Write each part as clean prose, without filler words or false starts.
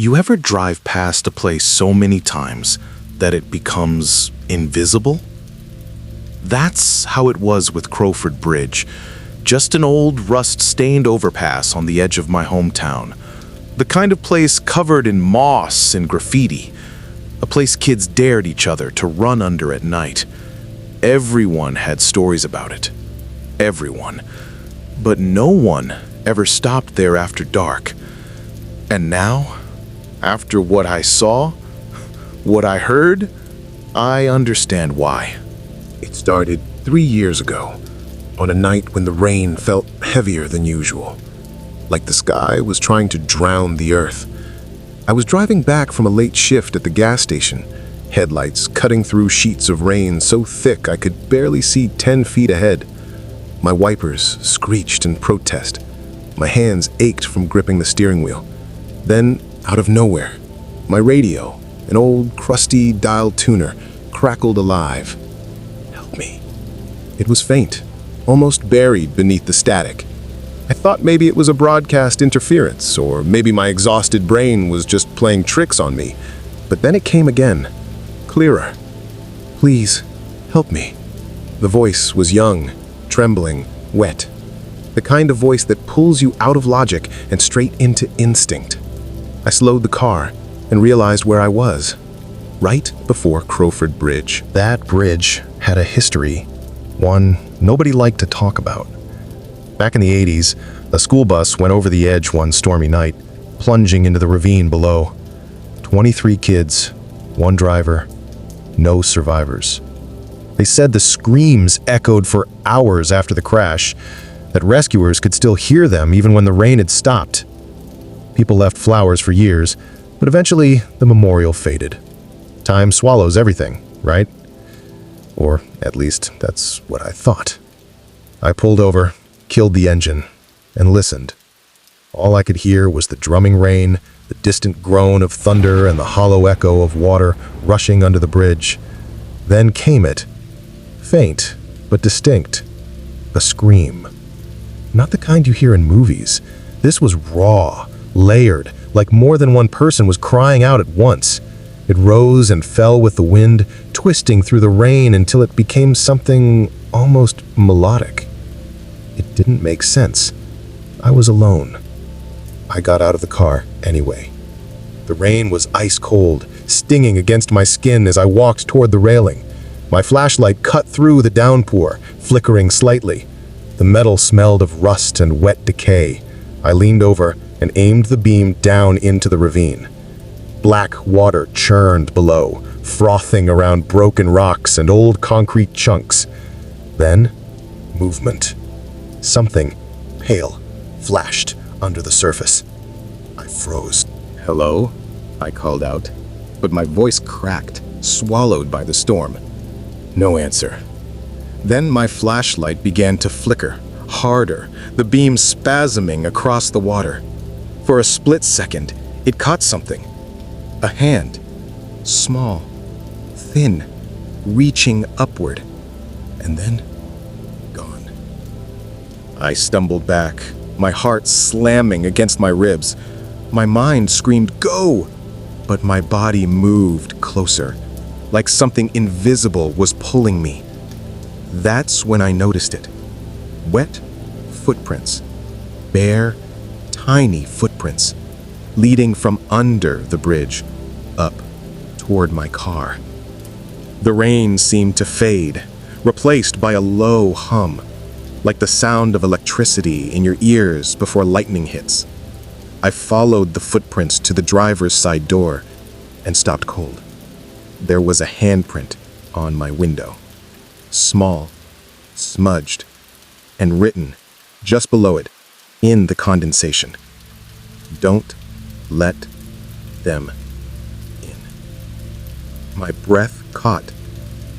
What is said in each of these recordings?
You ever drive past a place so many times that it becomes invisible? That's how it was with Crowford Bridge, just an old rust-stained overpass on the edge of my hometown. The kind of place covered in moss and graffiti, a place kids dared each other to run under at night. Everyone had stories about it. Everyone. But no one ever stopped there after dark. And now, after what I saw, what I heard, I understand why. It started 3 years ago, on a night when the rain felt heavier than usual, like the sky was trying to drown the earth. I was driving back from a late shift at the gas station, headlights cutting through sheets of rain so thick I could barely see 10 feet ahead. My wipers screeched in protest. My hands ached from gripping the steering wheel. Then, out of nowhere, my radio, an old crusty dial tuner, crackled alive. Help me. It was faint, almost buried beneath the static. I thought maybe it was a broadcast interference, or maybe my exhausted brain was just playing tricks on me. But then it came again, clearer. Please, help me. The voice was young, trembling, wet. The kind of voice that pulls you out of logic and straight into instinct. I slowed the car and realized where I was, right before Crowford Bridge. That bridge had a history, one nobody liked to talk about. Back in the 80s, a school bus went over the edge one stormy night, plunging into the ravine below. 23 kids, one driver, no survivors. They said the screams echoed for hours after the crash, that rescuers could still hear them even when the rain had stopped. People left flowers for years, but eventually the memorial faded. Time swallows everything, right? Or at least that's what I thought. I pulled over, killed the engine, and listened. All I could hear was the drumming rain, the distant groan of thunder, and the hollow echo of water rushing under the bridge. Then came it, faint but distinct, a scream. Not the kind you hear in movies. This was raw, layered, like more than one person was crying out at once. It rose and fell with the wind, twisting through the rain until it became something almost melodic. It didn't make sense. I was alone. I got out of the car anyway. The rain was ice cold, stinging against my skin as I walked toward the railing. My flashlight cut through the downpour, flickering slightly. The metal smelled of rust and wet decay. I leaned over and aimed the beam down into the ravine. Black water churned below, frothing around broken rocks and old concrete chunks. Then, movement. Something pale flashed under the surface. I froze. "Hello?" I called out, but my voice cracked, swallowed by the storm. No answer. Then my flashlight began to flicker, harder, the beam spasming across the water. For a split second, it caught something. A hand. Small, thin, reaching upward. And then, gone. I stumbled back, my heart slamming against my ribs. My mind screamed, "Go!" But my body moved closer, like something invisible was pulling me. That's when I noticed it. Wet footprints. Bare, tiny footprints, leading from under the bridge, up toward my car. The rain seemed to fade, replaced by a low hum, like the sound of electricity in your ears before lightning hits. I followed the footprints to the driver's side door and stopped cold. There was a handprint on my window. Small, smudged, and written just below it, in the condensation. Don't let them in. My breath caught.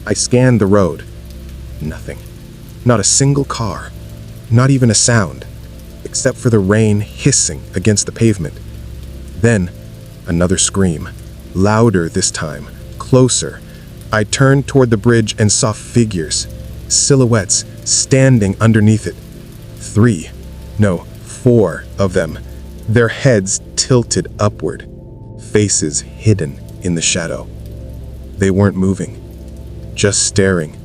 I scanned the road. Nothing. Not a single car. Not even a sound, except for the rain hissing against the pavement. Then, another scream. Louder this time. Closer. I turned toward the bridge and saw figures. Silhouettes standing underneath it. 4 of them, their heads tilted upward. faces hidden in the shadow. They weren't moving, just staring.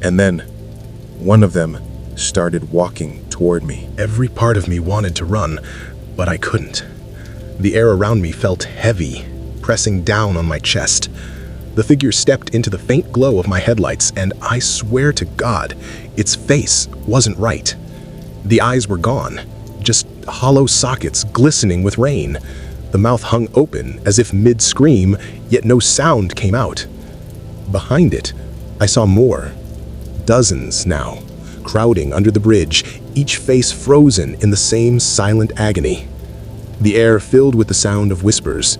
And then, one of them started walking toward me. Every part of me wanted to run, but I couldn't. The air around me felt heavy, pressing down on my chest. The figure stepped into the faint glow of my headlights, and I swear to God, its face wasn't right. The eyes were gone, just hollow sockets glistening with rain. The mouth hung open as if mid-scream, yet no sound came out. Behind it, I saw more. Dozens now, crowding under the bridge, each face frozen in the same silent agony. The air filled with the sound of whispers,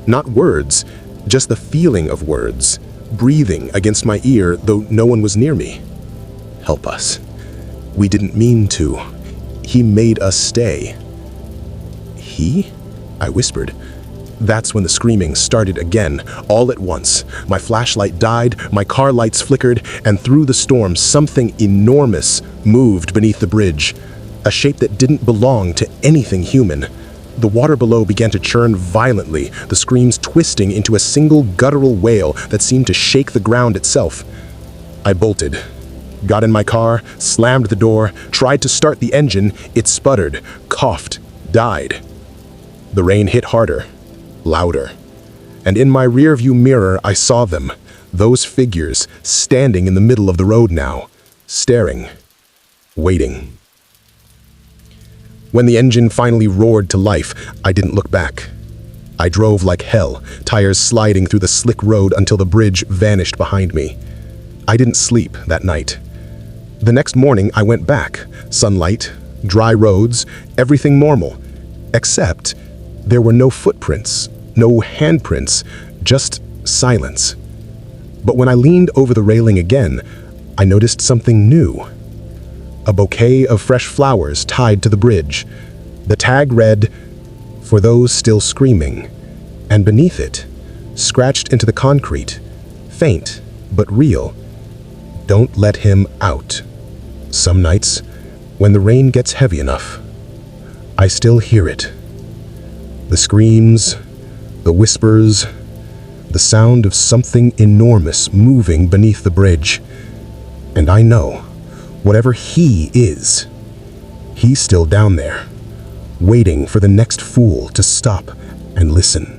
not words, just the feeling of words, breathing against my ear though no one was near me. Help us. We didn't mean to. He made us stay. He? I whispered. That's when the screaming started again, all at once. My flashlight died, my car lights flickered, and through the storm something enormous moved beneath the bridge, a shape that didn't belong to anything human. The water below began to churn violently, the screams twisting into a single guttural wail that seemed to shake the ground itself. I bolted, got in my car, slammed the door, tried to start the engine. It sputtered, coughed, died. The rain hit harder, louder, and in my rearview mirror I saw them, those figures standing in the middle of the road now, staring, waiting. When the engine finally roared to life, I didn't look back. I drove like hell, tires sliding through the slick road until the bridge vanished behind me. I didn't sleep that night. The next morning I went back, sunlight, dry roads, everything normal, except there were no footprints, no handprints, just silence. But when I leaned over the railing again, I noticed something new. A bouquet of fresh flowers tied to the bridge. The tag read, "For those still screaming," and beneath it, scratched into the concrete, faint but real, "Don't let him out. Some nights, when the rain gets heavy enough, I still hear it. The screams, the whispers, the sound of something enormous moving beneath the bridge. And I know, whatever he is, he's still down there, waiting for the next fool to stop and listen."